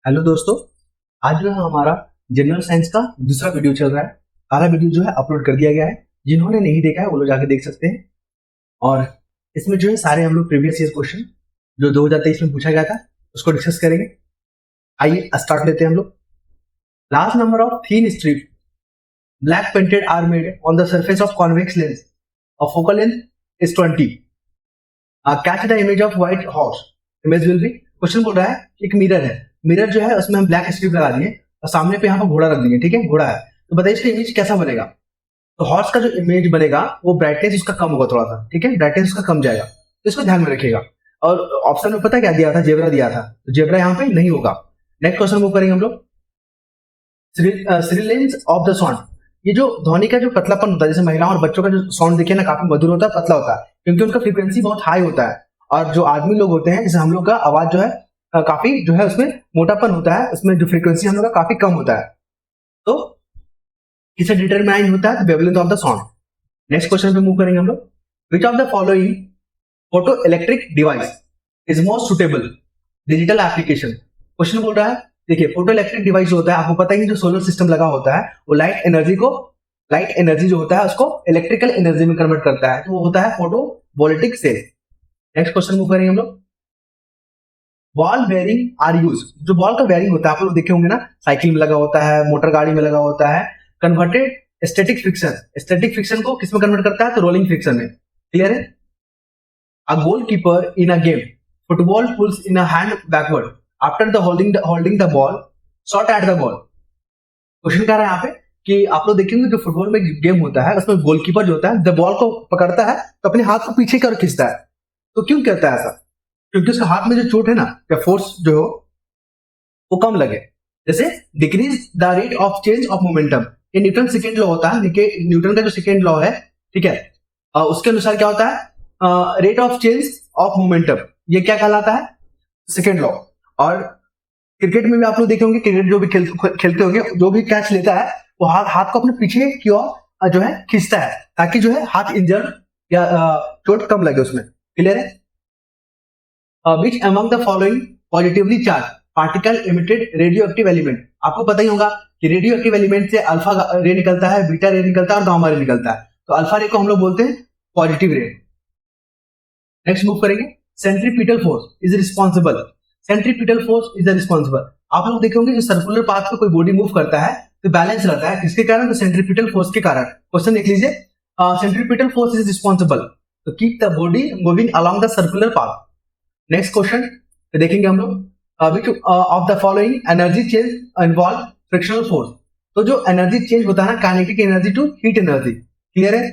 Hello दोस्तों। आज जो है हमारा जनरल साइंस का दूसरा वीडियो चल रहा है। पहला वीडियो जो है अपलोड कर दिया गया है। जिन्होंने नहीं देखा है वो लोग जाके देख सकते हैं। और इसमें जो है सारे हम लोग प्रीवियस ईयर क्वेश्चन जो 2023 में पूछा गया था उसको डिस्कस करेंगे। आइए स्टार्ट लेते हैं हम लोग। Large number of thin strip black painted are made on the surface of convex lens of focal length is 20। Catch the image of white horse. Image will be, question बोल रहा है एक मिरर है, mirror जो है उसमें हम black strip लगा दिए और सामने पे यहाँ पर घोड़ा रख देंगे। ठीक है, घोड़ा है तो बताइए इसका इमेज कैसा बनेगा। तो हॉर्स का जो इमेज बनेगा वो ब्राइटनेस उसका कम होगा थोड़ा सा। ठीक है, ब्राइटनेस उसका कम जाएगा तो इसको ध्यान में रखिएगा। और ऑप्शन में पता क्या दिया था, जेब्रा दिया था, तो जेब्रा यहाँ पे नहीं होगा। नेक्स्ट क्वेश्चन मूव करेंगे हम लोग। सिरिलेंस ऑफ द साउंड, ये जो ध्वनि का जो पतलापन होता है, जैसे महिलाओं और बच्चों का जो साउंड देखिए ना काफी मधुर होता है, पतला होता है, क्योंकि उनका फ्रीक्वेंसी बहुत हाई होता है। और जो आदमी लोग होते हैं जैसे हम लोग का आवाज जो है काफी जो है उसमें मोटापन होता है, उसमें जो फ्रीक्वेंसी हम लोग का काफी कम होता है। तो किसे डिटरमाइन होता है, wavelength of the sound. Next question पे मूव करेंगे हम लोग। Which of the following photo electric device is most suitable digital application. Question बोल रहा है, देखिए फोटो इलेक्ट्रिक डिवाइस जो होता है आपको पता ही, जो सोलर सिस्टम लगा होता है वो लाइट एनर्जी जो होता है उसको इलेक्ट्रिकल एनर्जी में कन्वर्ट करता है, तो वो होता है photovoltaic cell. Next question move करेंगे हम लोग। बॉल बेयरिंग आर यूज, जो बॉल का बेयरिंग होता है आप लोग देखे होंगे ना, साइकिल में लगा होता है, मोटर गाड़ी में लगा होता है। कन्वर्टेड स्टैटिक फ्रिक्शन को किसमें कन्वर्ट करता है, तो रोलिंग फ्रिक्शन में। क्लियर है। A goalkeeper in a game football pulls in a hand backward after the holding the ball shot at the ball. Question कह रहा है यहाँ पे कि आप लोग देखेंगे जो फुटबॉल में गेम होता है उसमें गोलकीपर जो होता है जब बॉल को पकड़ता है तो अपने हाथ को पीछे की ओर खींचता है। तो क्यों करता है ऐसा, क्योंकि उसके हाथ में जो चोट है ना, या फोर्स जो हो वो कम लगे। जैसे decrease the rate of change of momentum, ये न्यूटन सेकेंड लॉ होता है, न्यूटन का जो सेकेंड लॉ है, ठीक है, उसके अनुसार क्या होता है, rate of change of momentum, ये क्या कहलाता है, सेकेंड लॉ। और क्रिकेट में भी आप लोग देखे होंगे, क्रिकेट जो भी खेलते होंगे, जो भी कैच लेता है वो हाथ को अपने पीछे की ओर जो है खींचता है, ताकि जो है हाथ इंजर्ड या चोट कम लगे उसमें। क्लियर है। Which among the following positively charged particle emitted radioactive element, आपको पता ही होगा कि रेडियो एक्टिव एलिमेंट से अल्फा रे निकलता है, बीटा रे निकलता है और गामा रे निकलता है। तो अल्फा रे को हम लोग बोलते हैं पॉजिटिव रे। नेक्स्ट मूव करेंगे। Centripetal force is responsible, centripetal force is responsible. आप लोग देखे होंगे जो सर्कुलर पाथ पे कोई बॉडी मूव करता है तो बैलेंस रहता है, किसके कारण, तो सेंट्रीपिटल फोर्स के कारण। क्वेश्चन देख लीजिए, centripetal force is responsible to keep the body moving along the circular path. Next question देखेंगे हम लोग। Which of the following energy change involve frictional force, तो जो एनर्जी चेंज होता है ना, kinetic energy to heat energy. Clear है।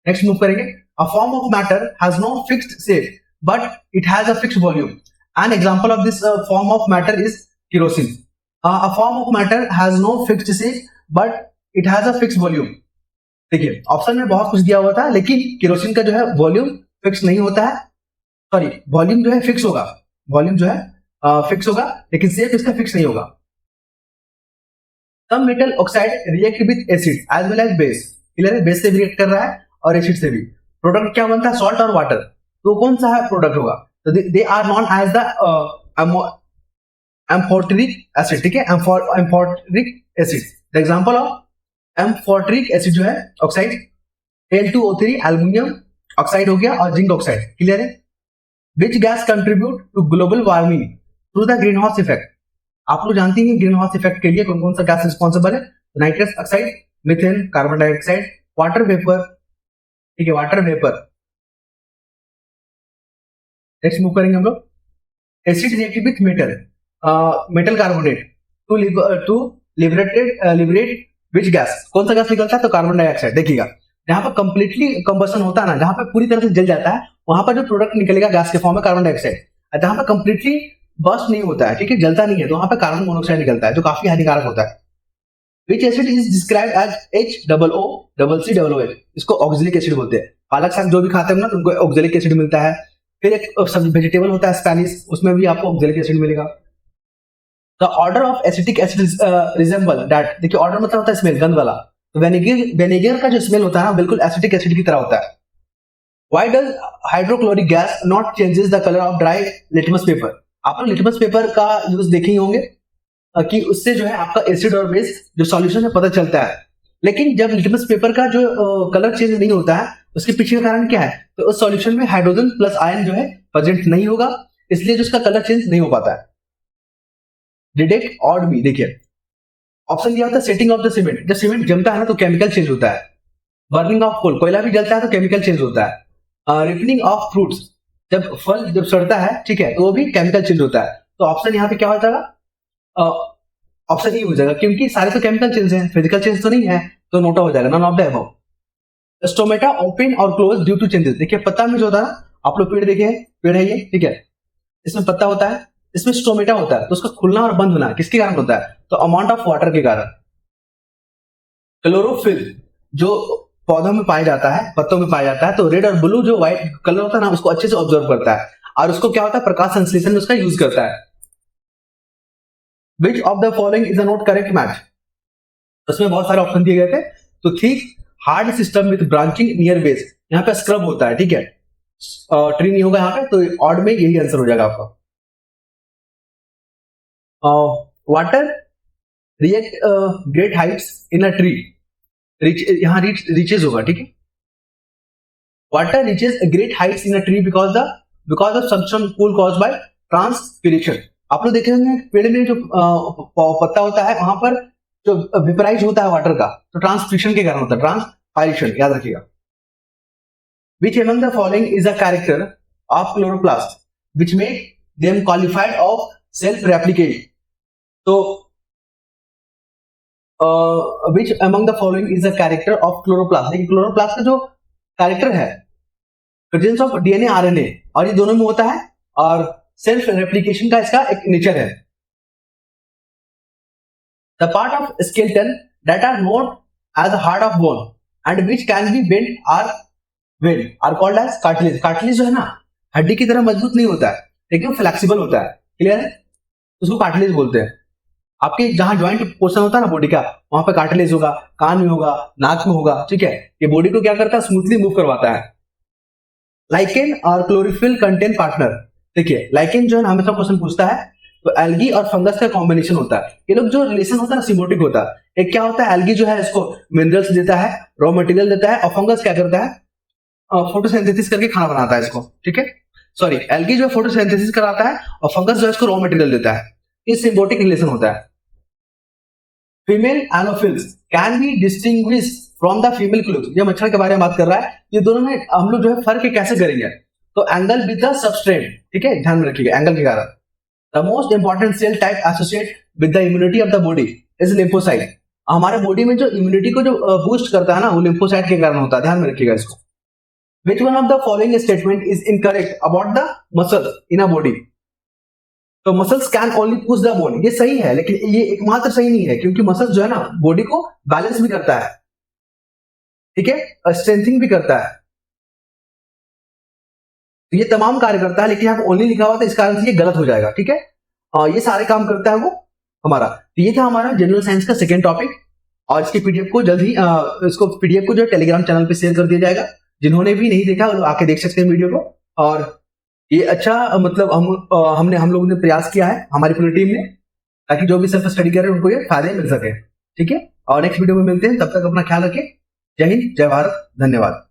Next move करेंगे। A form of matter has no fixed shape but it has a fixed volume. An example of this form of matter is kerosene. A form of matter has no fixed shape but it has a fixed volume. देखिए option में बहुत कुछ दिया हुआ था, लेकिन kerosene का जो है वॉल्यूम फिक्स नहीं होता है, सॉरी वॉल्यूम जो है फिक्स होगा, वॉल्यूम जो है फिक्स होगा, लेकिन शेप इसका फिक्स नहीं होगा। Some metal oxide react with acid as well as base. Clear है, बेस से भी रिएक्ट कर रहा है और एसिड से भी। प्रोडक्ट क्या बनता है, सॉल्ट और वाटर। तो कौन सा है प्रोडक्ट होगा, तो they are known as the amphoteric acid. ठीक है, amphoteric acid. The example of amphoteric acid जो है ऑक्साइड Al2O3 एल्युमिनियम ऑक्साइड हो गया और जिंक ऑक्साइड। क्लियर है। Which gas contribute to global warming through the greenhouse effect? आप लोग जानते हैं ग्रीन हाउस इफेक्ट के लिए कौन कौन सा गैस रिस्पॉन्सिबल है, nitrous oxide, methane, carbon dioxide, water vapour. ठीक है, वाटर वेपर। नेक्स्ट मूव करेंगे हम लोग। Acid react with metal carbonate to liberate which gas, कौन सा गैस निकलता है, तो कार्बन डाइऑक्साइड। देखिएगा जहां पर कंप्लीटली कंबशन होता है ना, जहां पर पूरी तरह से जल जाता है, वहां पर जो प्रोडक्ट निकलेगा गैस के फॉर्म में कार्बन डाइऑक्साइड। जहां पर कंप्लीटली बर्स्ट नहीं होता है, ठीक है, जलता नहीं है, तो वहां पर कार्बन मोनोऑक्साइड निकलता है जो काफी हानिकारक होता है। Which acid is described as HOOCOOH, इसको ऑक्जेलिक एसिड बोलते हैं। पालक साग जो भी खाते हैं ना उनको ऑक्जेलिक एसिड मिलता है। फिर एक वेजिटेबल होता है स्पेनिश, उसमें भी आपको ऑक्जेलिक एसिड मिलेगा। The order of acetic acid resemble that, देखिए ऑर्डर मतलब होता है स्मेल, गंध वाला। तो वेनेगर का जो स्मेल होता है बिल्कुल एसिटिक एसिड की तरह होता है। Why does hydrochloric gas not changes the color of dry litmus paper? आप लोग लिटमस पेपर का यूज देखे ही होंगे, कि उससे जो है आपका एसिड और बेस जो सॉल्यूशन है पता चलता है। लेकिन जब लिटमस पेपर का जो कलर चेंज नहीं होता है, उसके पीछे का कारण क्या है? तो उस सॉल्यूशन में हाइड्रोजन प्लस आयन जो है प्रेजेंट नहीं होगा, इसलिए जो उसका कलर चेंज नहीं हो पाता है। डिटेक्ट ऑड बी, देखिए ऑप्शन दिया होता है सेटिंग ऑफ द सीमेंट, जब सीमेंट जमता है ना तो केमिकल चेंज होता है। बर्निंग ऑफ कोल, कोयला भी जलता है तो केमिकल चेंज होता है। रिपनिंग ऑफ फ्रूट्स, जब फल जब सड़ता है, ठीक है, तो वो भी केमिकल चेंज होता है। तो ऑप्शन यहाँ पे क्या हो जाएगा? ऑप्शन ई हो जाएगा, क्योंकि सारे तो केमिकल चेंज हैं, फिजिकल चेंज तो नहीं है, तो नोटा हो जाएगा, none of the above. Stomata open और क्लोज ड्यू टू चेंजेस, देखिए पत्ता में जो होता है ना, आप लोग पेड़ देखे, पेड़ है ये, ठीक है, इसमें पत्ता होता है, इसमें स्टोमेटा होता है, तो उसका खुलना और बंद होना किसके कारण होता है? तो अमाउंट ऑफ वाटर के कारण। क्लोरोफिल जो पौधों में पाया जाता है, पत्तों में पाया जाता है, तो रेड और ब्लू जो व्हाइट कलर होता है ना, उसको अच्छे से ऑब्जर्व करता है और उसको क्या होता है? प्रकाश संश्लेषण में उसका यूज करता है। विच of the following is a not correct match, उसमें बहुत सारे ऑप्शन दिए गए थे। तो thick hard system with branching near base, यहाँ पे स्क्रब होता है, ठीक है, ट्री नहीं होगा यहाँ पे, तो ऑड में यही आंसर हो जाएगा आपका। Water react great heights in a tree, यहाँ रीचेज होगा, ठीक है। Water reaches great heights in a tree because of substance cool caused by transpiration. आप लोग देखे होंगे पेड़ में जो पत्ता होता है वहां पर जो वेपराइज होता है वाटर का, तो ट्रांसपिरेशन के कारण होता है, ट्रांसपायरेशन, याद रखिएगा। Which among the following is a character of chloroplast which make them qualified of self replicate, तो which among the following is a character of chloroplast, देखिए क्लोरोप्लास्ट का जो कैरेक्टर है प्रेजेंस ऑफ डीएनए आरएनए, और ये दोनों में होता है, और सेल्फ रेप्लिकेशन का इसका एक नेचर है। The part of skeleton that are known as a hard of bone and which can be bend are called as cartilage. Cartilage जो है ना, हड्डी की तरह मजबूत नहीं होता है, लेकिन फ्लेक्सिबल होता है, क्लियर है, उसको कार्टिलेज बोलते हैं। आपके जहां ज्वाइंट पोर्शन होता है ना बॉडी का, वहां पे कार्टिलेज होगा, कान में होगा, नाक में होगा, ठीक है, ये बॉडी को क्या करता है? स्मूथली मूव करवाता है। लाइकेन और क्लोरोफिल कंटेन पार्टनर, देखिए लाइकेन जो है ना हमेशा क्वेश्चन पूछता है, तो एल्गी और फंगस का कॉम्बिनेशन होता है। ये लोग जो रिलेशन होता है ना सिम्बियोटिक होता है। एक क्या होता है? एल्गी जो है इसको मिनरल्स देता है, रॉ मटेरियल देता है, और फंगस क्या करता है? फोटोसिंथेसिस करके खाना बनाता है इसको, ठीक है, सॉरी, एल्गी जो है फोटोसिंथेसिस कराता है और फंगस जो है इसको रॉ मटेरियल देता है। ये सिम्बियोटिक रिलेशन होता है। Female Anopheles can be distinguish from the female close, ये मच्छर के बारे में बात कर रहा है, ये दोनों में हम लोग जो है फर्क कैसे करेंगे? तो एंगल विद द सबस्ट्रेट, ठीक है, ध्यान में रखिएगा एंगल के कारण। The most important cell type associate with the immunity of the body is lymphocyte, हमारे बॉडी में जो इम्यूनिटी को जो बूस्ट करता है ना, वो लिम्फोसाइट के कारण होता है, ध्यान में रखिएगा इसको। Which one of the following statement is incorrect about the muscles in a body, तो muscles can only push the bone, ये सही है, लेकिन ये एकमात्र सही नहीं है, क्योंकि मसल्स जो है ना बॉडी को बैलेंस भी करता है, ठीक है, स्ट्रेंथिंग भी करता है, तो ये तमाम कार्य करता है, लेकिन यहाँ ओनली लिखा हुआ था, इस कारण से ये गलत हो जाएगा, ठीक है। ये सारे काम करता है वो हमारा। तो ये था हमारा जनरल साइंस का सेकेंड टॉपिक, और इसकी पीडीएफ को जल्द ही इसको पीडीएफ को जो टेलीग्राम चैनल पे शेयर कर दिया जाएगा। जिन्होंने भी नहीं देखा वो आके देख सकते हैं वीडियो को। और ये अच्छा मतलब हम लोगों ने प्रयास किया है हमारी पूरी टीम ने, ताकि जो भी सेल्फ स्टडी कर रहे हैं उनको ये फायदे मिल सके, ठीक है। और नेक्स्ट वीडियो में मिलते हैं, तब तक अपना ख्याल रखें। जय हिंद, जय भारत, धन्यवाद।